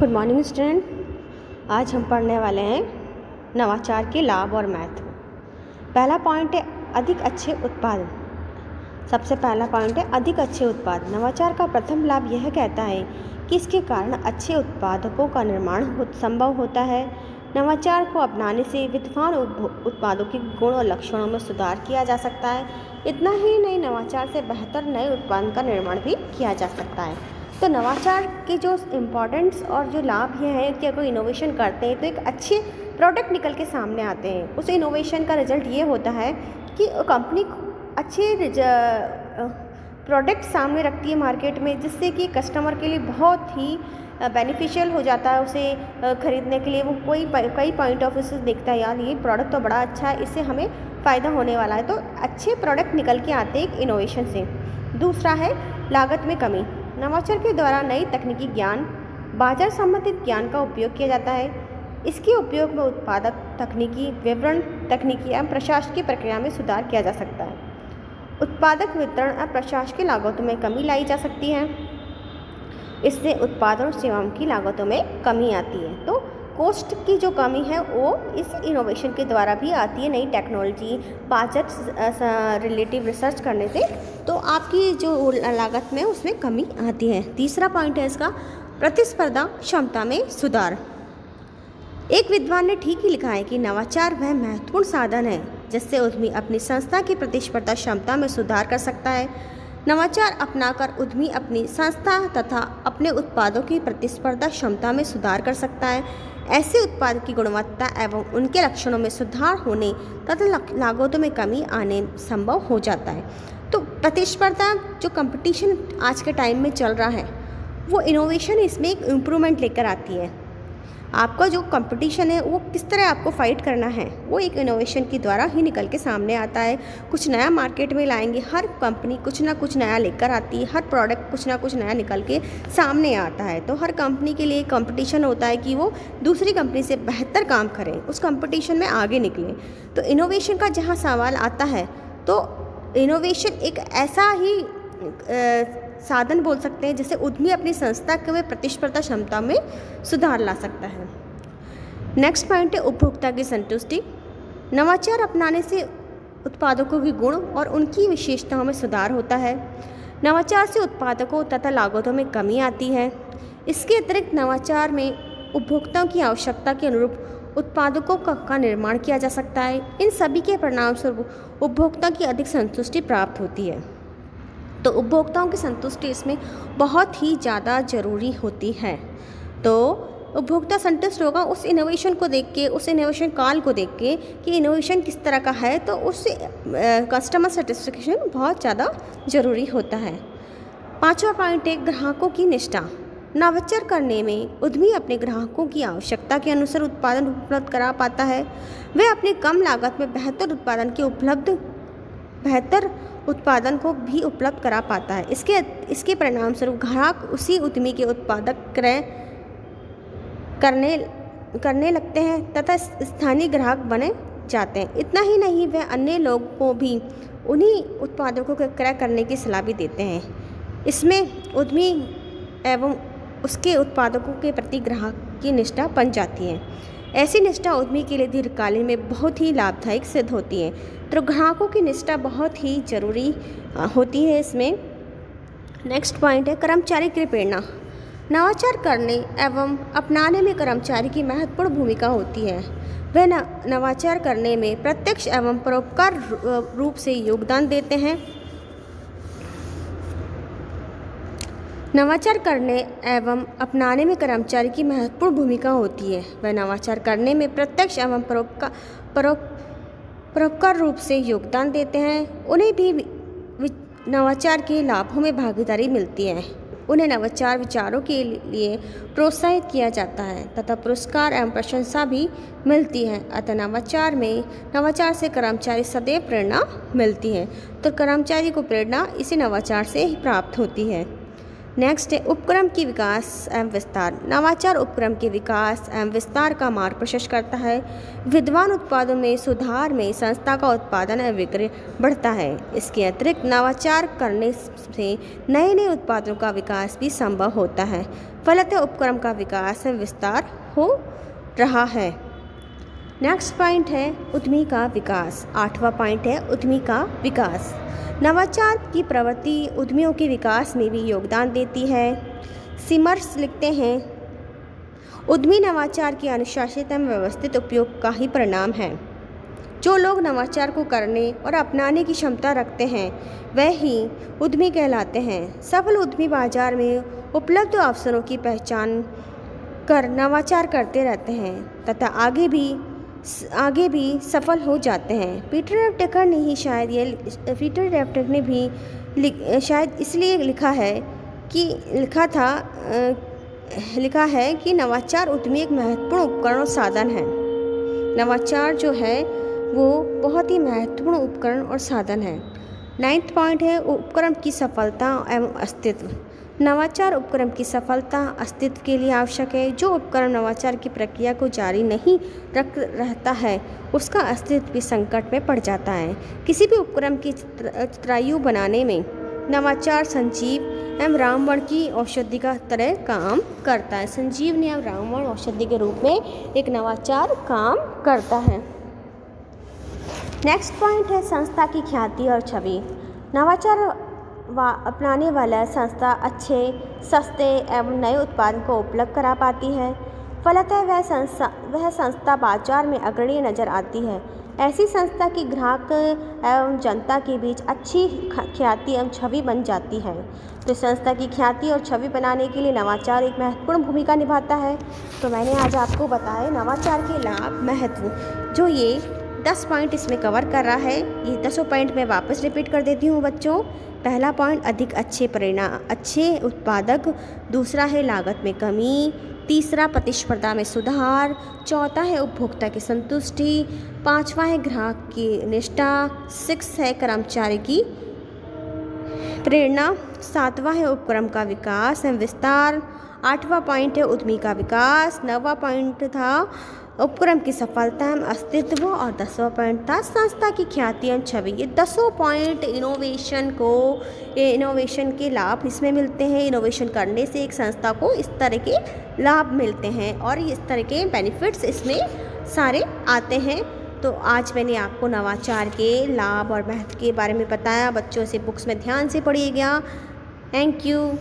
Good morning student. आज हम पढ़ने वाले हैं नवाचार के लाभ और महत्व। पहला पॉइंट है अधिक अच्छे उत्पादन। सबसे पहला पॉइंट है अधिक अच्छे उत्पाद। नवाचार का प्रथम लाभ यह कहता है कि इसके कारण अच्छे उत्पादों का निर्माण संभव होता है। नवाचार को अपनाने से विद्यमान उत्पादों के गुण और लक्षणों में सुधार किया जा सकता है। इतना ही नहीं, नवाचार से बेहतर नए उत्पाद का निर्माण भी किया जा सकता है। तो नवाचार के जो इम्पॉर्टेंस और जो लाभ ये है कि अगर इनोवेशन करते हैं तो एक अच्छे प्रोडक्ट निकल के सामने आते हैं। उस इनोवेशन का रिजल्ट ये होता है कि कंपनी अच्छे प्रोडक्ट सामने रखती है मार्केट में, जिससे कि कस्टमर के लिए बहुत ही बेनिफिशियल हो जाता है उसे ख़रीदने के लिए। वो कई पॉइंट ऑफ व्यू से देखता है, यार ये प्रोडक्ट तो बड़ा अच्छा है, इससे हमें फ़ायदा होने वाला है। तो अच्छे प्रोडक्ट निकल के आते हैं इनोवेशन से। दूसरा है लागत में कमी। नवाचार के द्वारा नई तकनीकी ज्ञान, बाजार संबंधित ज्ञान का उपयोग किया जाता है। इसके उपयोग में उत्पादक तकनीकी विवरण, तकनीकी एवं प्रशासकीय प्रक्रिया में सुधार किया जा सकता है। उत्पादक वितरण और प्रशासकीय लागतों में कमी लाई जा सकती है। इससे उत्पादन और सेवाओं की लागतों में कमी आती है। तो कॉस्ट की जो कमी है वो इस इनोवेशन के द्वारा भी आती है। नई टेक्नोलॉजी, बजट रिलेटिव रिसर्च करने से तो आपकी जो लागत में उसमें कमी आती है। तीसरा पॉइंट है इसका प्रतिस्पर्धा क्षमता में सुधार। एक विद्वान ने ठीक ही लिखा है कि नवाचार वह महत्वपूर्ण साधन है जिससे उद्यमी अपनी संस्था की प्रतिस्पर्धा क्षमता में सुधार कर सकता है। नवाचार अपनाकर उद्यमी अपनी संस्था तथा अपने उत्पादों की प्रतिस्पर्धा क्षमता में सुधार कर सकता है। ऐसे उत्पाद की गुणवत्ता एवं उनके लक्षणों में सुधार होने तथा लागतों में कमी आने संभव हो जाता है। तो प्रतिस्पर्धा जो कंपटीशन आज के टाइम में चल रहा है वो इनोवेशन इसमें एक इम्प्रूवमेंट लेकर आती है। आपका जो कंपटीशन है वो किस तरह आपको फाइट करना है वो एक इनोवेशन के द्वारा ही निकल के सामने आता है। कुछ नया मार्केट में लाएंगे, हर कंपनी कुछ ना कुछ नया लेकर आती है, हर प्रोडक्ट कुछ ना कुछ नया निकल के सामने आता है। तो हर कंपनी के लिए कंपटीशन होता है कि वो दूसरी कंपनी से बेहतर काम करें, उस कंपटीशन में आगे निकलें। तो इनोवेशन का जहाँ सवाल आता है तो इनोवेशन एक ऐसा ही साधन बोल सकते हैं जिससे उद्यमी अपनी संस्था के प्रतिस्पर्धा क्षमता में सुधार ला सकता है। नेक्स्ट पॉइंट है उपभोक्ता की संतुष्टि। नवाचार अपनाने से उत्पादकों के गुण और उनकी विशेषताओं में सुधार होता है। नवाचार से उत्पादकों तथा लागतों में कमी आती है। इसके अतिरिक्त नवाचार में उपभोक्ताओं की आवश्यकता के अनुरूप उत्पादकों का निर्माण किया जा सकता है। इन सभी के परिणामस्वरूप उपभोक्ता की अधिक संतुष्टि प्राप्त होती है। तो उपभोक्ताओं की संतुष्टि इसमें बहुत ही ज़्यादा ज़रूरी होती है। तो उपभोक्ता संतुष्ट होगा उस इनोवेशन को देख के, उस इनोवेशन काल को देख के कि इनोवेशन किस तरह का है, तो उससे कस्टमर सेटिस्फेक्शन बहुत ज़्यादा ज़रूरी होता है। पांचवा पॉइंट है ग्राहकों की निष्ठा। नवाचार करने में उद्यमी अपने ग्राहकों की आवश्यकता के अनुसार उत्पादन उपलब्ध करा पाता है। वह अपने कम लागत में बेहतर उत्पादन को भी उपलब्ध करा पाता है। इसके परिणाम स्वरूप ग्राहक उसी उद्यमी के उत्पादक क्रय करने लगते हैं तथा स्थानीय ग्राहक बने जाते हैं। इतना ही नहीं, वह अन्य लोगों को भी उन्हीं उत्पादों को क्रय करने की सलाह भी देते हैं। इसमें उद्यमी एवं उसके उत्पादकों के प्रति ग्राहक की निष्ठा बन जाती है। ऐसी निष्ठा उद्यमी के लिए दीर्घकालीन में बहुत ही लाभदायक सिद्ध होती है। तो ग्राहकों की निष्ठा बहुत ही ज़रूरी होती है इसमें। नेक्स्ट पॉइंट है कर्मचारी की प्रेरणा। नवाचार करने एवं अपनाने में कर्मचारी की महत्वपूर्ण भूमिका होती है। वह नवाचार करने में प्रत्यक्ष एवं परोपकार रूप से योगदान देते हैं। नवाचार करने एवं अपनाने में कर्मचारी की महत्वपूर्ण भूमिका होती है। वह नवाचार करने में प्रत्यक्ष एवं परोपकार रूप से योगदान देते हैं। उन्हें भी नवाचार के लाभों में भागीदारी मिलती है। उन्हें नवाचार विचारों के लिए प्रोत्साहित किया जाता है तथा पुरस्कार एवं प्रशंसा भी मिलती है। अतः नवाचार से कर्मचारी सदैव प्रेरणा मिलती है। तो कर्मचारी को प्रेरणा इसी नवाचार से ही प्राप्त होती है। नेक्स्ट है उपक्रम की विकास एवं विस्तार। नवाचार उपक्रम के विकास एवं विस्तार का मार्ग प्रशस्त करता है। विद्यमान उत्पादों में सुधार में संस्था का उत्पादन एवं विक्रय बढ़ता है। इसके अतिरिक्त नवाचार करने से नए नए उत्पादों का विकास भी संभव होता है। फलतः उपक्रम का विकास एवं विस्तार हो रहा है। नेक्स्ट पॉइंट है उद्यमी का विकास। 8वां पॉइंट है उद्यमी का विकास। नवाचार की प्रवृत्ति उद्यमियों के विकास में भी योगदान देती है। सिमर्स लिखते हैं, उद्यमी नवाचार के अनुशासित एवं व्यवस्थित उपयोग का ही परिणाम है। जो लोग नवाचार को करने और अपनाने की क्षमता रखते हैं वह ही उद्यमी कहलाते हैं। सफल उद्यमी बाजार में उपलब्ध अवसरों की पहचान कर नवाचार करते रहते हैं तथा आगे भी सफल हो जाते हैं। पीटर ड्रैफ्टर ने ही पीटर ड्रैफ्टर ने भी शायद इसलिए लिखा है कि नवाचार उद्यमी एक महत्वपूर्ण उपकरण और साधन है। नवाचार जो है वो बहुत ही महत्वपूर्ण उपकरण और साधन है। 9वां पॉइंट है उपक्रम की सफलता एवं अस्तित्व। नवाचार उपक्रम की सफलता अस्तित्व के लिए आवश्यक है। जो उपक्रम नवाचार की प्रक्रिया को जारी नहीं रहता है उसका अस्तित्व भी संकट में पड़ जाता है। किसी भी उपक्रम की चित्रायु बनाने में नवाचार संजीव एवं रामबाण की औषधि का तरह काम करता है। संजीवनी एवं रामबाण औषधि के रूप में एक नवाचार काम करता है। नेक्स्ट पॉइंट है संस्था की ख्याति और छवि। नवाचार अपनाने वाला संस्था अच्छे, सस्ते एवं नए उत्पादन को उपलब्ध करा पाती है। फलतः वह संस्था बाजार में अग्रणी नजर आती है। ऐसी संस्था की ग्राहक एवं जनता के बीच अच्छी ख्याति एवं छवि बन जाती है। तो संस्था की ख्याति और छवि बनाने के लिए नवाचार एक महत्वपूर्ण भूमिका निभाता है। तो मैंने आज आपको बताया नवाचार के लाभ, महत्व, जो ये 10 पॉइंट इसमें कवर कर रहा है। ये 10 पॉइंट मैं वापस रिपीट कर देती हूँ बच्चों। पहला पॉइंट अच्छे उत्पादक। दूसरा है लागत में कमी। तीसरा प्रतिस्पर्धा में सुधार। चौथा है उपभोक्ता की संतुष्टि। 5वां है ग्राहक की निष्ठा। 6 है कर्मचारी की प्रेरणा। 7वां है उपक्रम का विकास एवं विस्तार। 8वां पॉइंट है उद्यमी का विकास। 9वां पॉइंट था उपक्रम की सफलता एवं अस्तित्व। और 10वां पॉइंट था संस्था की ख्याति एवं छवि। ये 10 पॉइंट इनोवेशन के लाभ इसमें मिलते हैं। इनोवेशन करने से एक संस्था को इस तरह के लाभ मिलते हैं और इस तरह के बेनिफिट्स इसमें सारे आते हैं। तो आज मैंने आपको नवाचार के लाभ और महत्व के बारे में बताया। बच्चों से बुक्स में ध्यान से पढ़िएगा। Thank you.